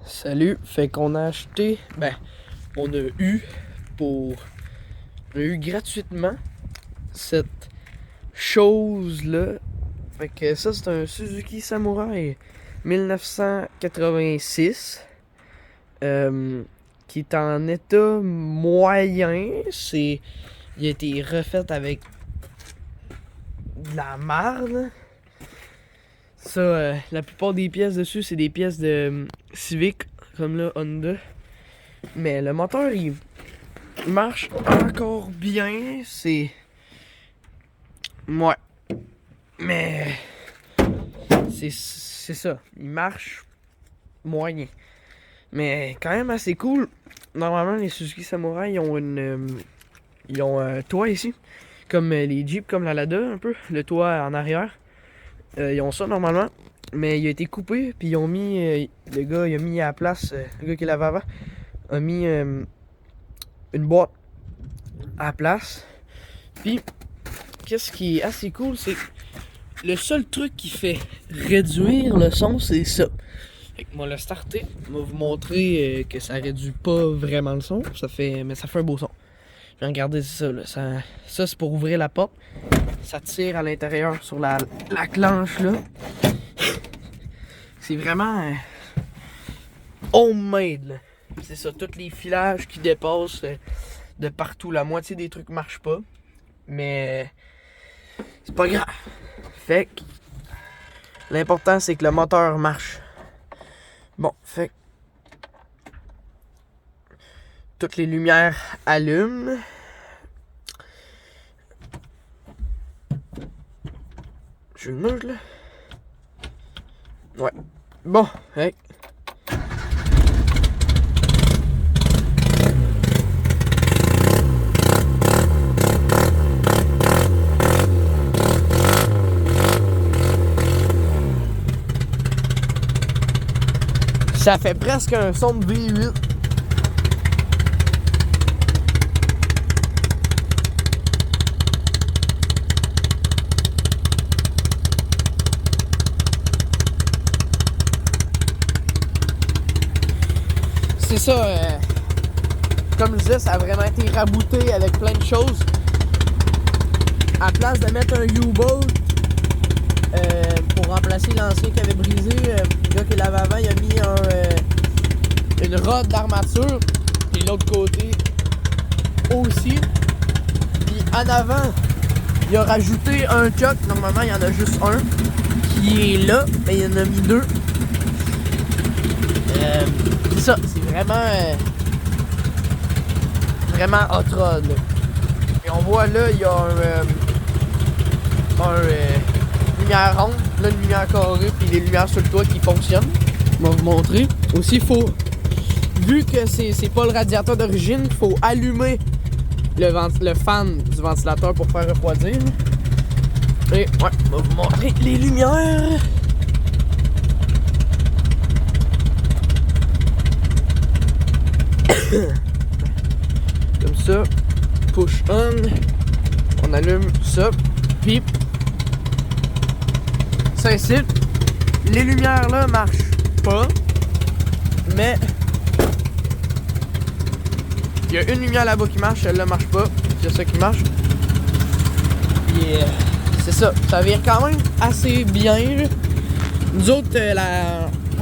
Salut, fait qu'on a acheté, on a eu gratuitement cette chose-là. Fait que ça, c'est un Suzuki Samurai 1986 qui est en état moyen. Il a été refait avec de la marde. Ça, la plupart des pièces dessus, c'est des pièces de Civic, comme là, Honda. Mais le moteur, il marche encore bien. Ouais. Mais... C'est ça. Il marche moyen. Mais quand même assez cool. Normalement, les Suzuki Samurai, ils ont ils ont un toit ici. Comme les Jeeps, comme la Lada, un peu. Le toit en arrière. Ils ont ça normalement, mais il a été coupé, puis ils ont mis, le gars il a mis à la place, le gars qui l'avait avant, a mis une boîte à la place. Puis, qu'est-ce qui est assez cool, c'est que le seul truc qui fait réduire le son, c'est ça. Fait que moi le starter, je vais vous montrer que ça réduit pas vraiment le son, mais ça fait un beau son. Regardez ça, là. Ça c'est pour ouvrir la porte. Ça tire à l'intérieur sur la clenche là. C'est vraiment homemade là. C'est ça, tous les filages qui dépassent de partout. La moitié des trucs marchent pas. Mais c'est pas grave. Fait que l'important c'est que le moteur marche. Bon, fait que toutes les lumières allument. Je le mange là. Ouais. Bon, hey. Ça fait presque un son de V8. C'est ça, comme je disais, ça a vraiment été rabouté avec plein de choses. À place de mettre un U-bolt pour remplacer l'ancien qui avait brisé, le gars qui l'avait avant, il a mis une rod d'armature. Puis l'autre côté aussi. Puis en avant, il a rajouté un choc. Normalement, il y en a juste un qui est là, mais il en a mis deux. C'est ça, c'est vraiment hot rod. Là. Et on voit là, il y a une lumière ronde, là une lumière carrée, puis les lumières sur le toit qui fonctionnent. Je vais vous montrer. Aussi, vu que c'est pas le radiateur d'origine, il faut allumer le fan du ventilateur pour faire refroidir. Et ouais, je vais vous montrer les lumières. Comme ça, push on allume ça, puis ça ici, les lumières là marchent pas, mais il y a une lumière là-bas qui marche, celle-là marche pas, c'est ça qui marche. Puis c'est ça vire quand même assez bien. Nous autres,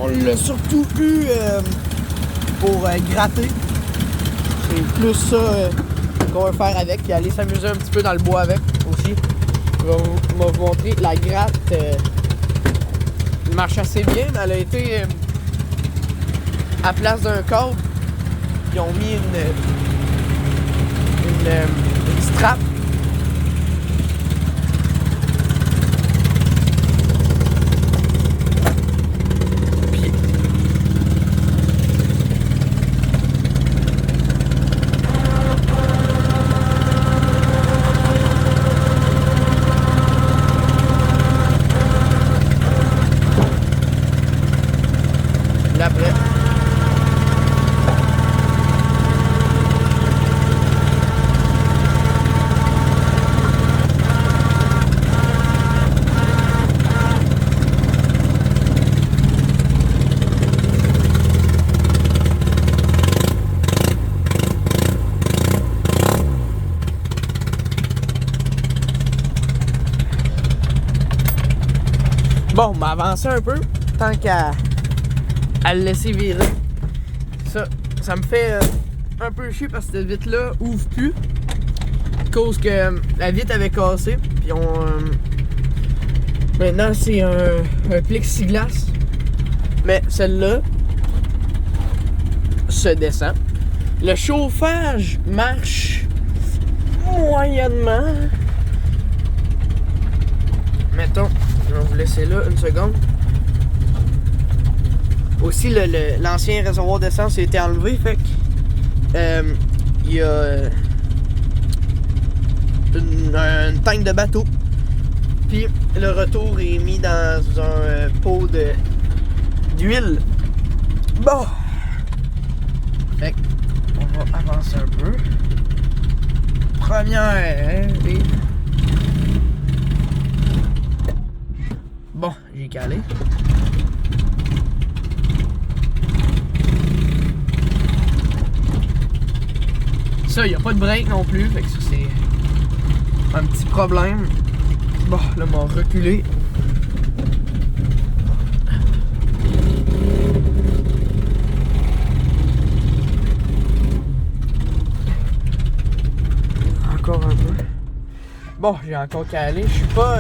on l'a surtout eu pour gratter. C'est plus ça qu'on va faire avec, puis aller s'amuser un petit peu dans le bois avec aussi. Je vais vous montrer la gratte. Elle marche assez bien, mais elle a été à place d'un câble. Ils ont mis une strap. Après. Bon, on m'a avancé un peu, tant qu'à le laisser virer. Ça me fait un peu chier parce que cette vitre-là ouvre plus. À cause que la vitre avait cassé. Puis maintenant, c'est un plexiglas. Mais celle-là se descend. Le chauffage marche moyennement. Mettons, je vais vous laisser là une seconde. Aussi, l'ancien réservoir d'essence a été enlevé, fait que il y a une tank de bateau. Puis le retour est mis dans un pot d'huile. Bon! Fait on va avancer un peu. Première. Bon, j'ai calé. Ça, il n'y a pas de break non plus, fait que ça c'est un petit problème. Bon, là, m'a reculé. Encore un peu. Bon, j'ai encore calé. Je suis pas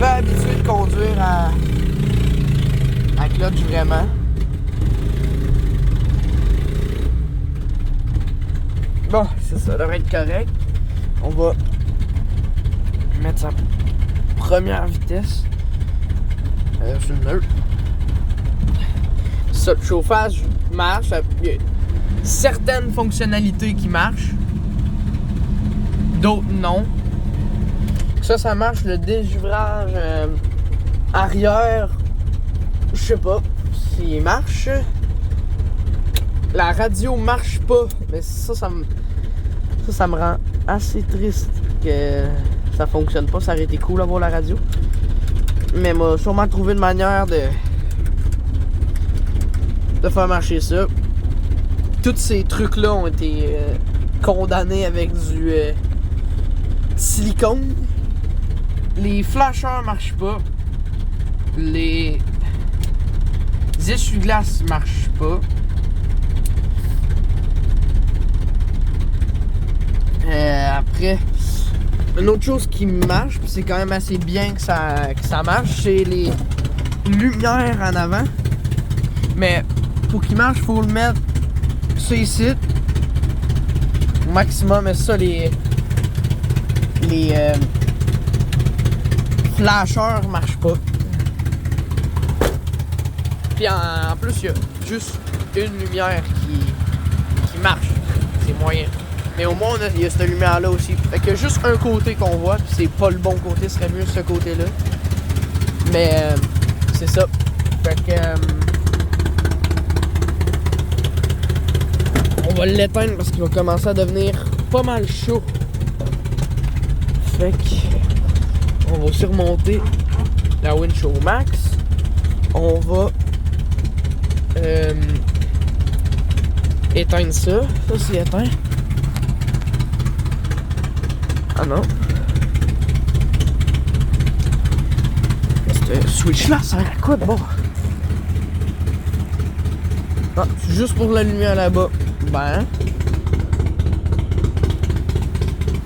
habitué de conduire à clutch vraiment. Bon, ça devrait être correct. On va mettre sa première vitesse sur le neutre. Ça, le chauffage marche. Il y a certaines fonctionnalités qui marchent. D'autres non. Ça marche. Le dégivrage arrière, je sais pas s'il marche. La radio marche pas. Mais ça me rend assez triste que ça fonctionne pas. Ça aurait été cool d'avoir la radio. Mais m'a sûrement trouvé une manière de faire marcher ça. Tous ces trucs-là ont été condamnés avec du silicone. Les flasheurs marchent pas. Les essuie-glaces marchent pas. Après, une autre chose qui marche, puis c'est quand même assez bien que ça marche, c'est les lumières en avant. Mais pour qu'il marche, il faut le mettre ça ici au maximum. Mais ça, les flasheurs marchent pas. Puis en plus, il y a juste une lumière qui marche. C'est moyen. Mais au moins, il y a cette lumière-là aussi. Fait qu'il y a juste un côté qu'on voit, puis c'est pas le bon côté, ce serait mieux ce côté-là. Mais c'est ça. Fait que on va l'éteindre parce qu'il va commencer à devenir pas mal chaud. Fait que on va surmonter la winch au max. On va éteindre ça. Ça c'est éteint. Ah non. Ce switch là, ça sert à quoi de bon? Ah, c'est juste pour la lumière là-bas. Ben.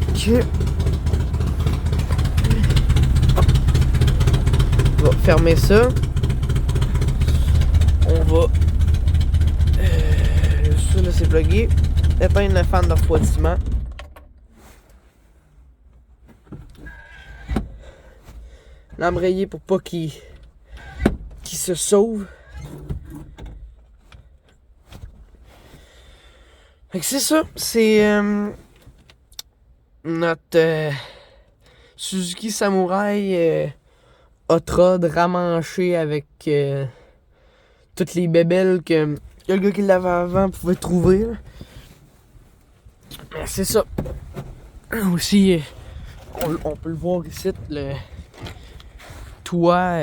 Ok. On va fermer ça. On va. Ça là c'est plugué. Éteindre le fan de refroidissement. L'embrayer pour pas qu'il se sauve. Fait que c'est ça. C'est notre Suzuki Samurai hot-rod ramanché avec toutes les bébelles que le gars qui l'avait avant pouvait trouver. Mais c'est ça. Aussi, on peut le voir ici, le toit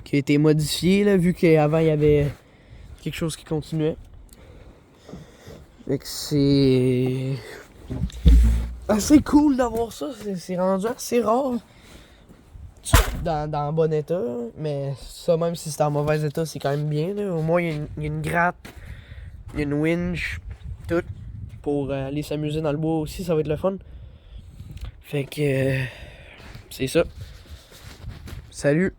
qui a été modifié, là, vu qu'avant il y avait quelque chose qui continuait. Fait que c'est assez cool d'avoir ça. C'est rendu assez rare. dans bon état. Mais ça, même si c'est en mauvais état, c'est quand même bien. Là. Au moins, il y a une gratte, il y a une winch, tout. Pour aller s'amuser dans le bois aussi, ça va être le fun. Fait que c'est ça. Salut!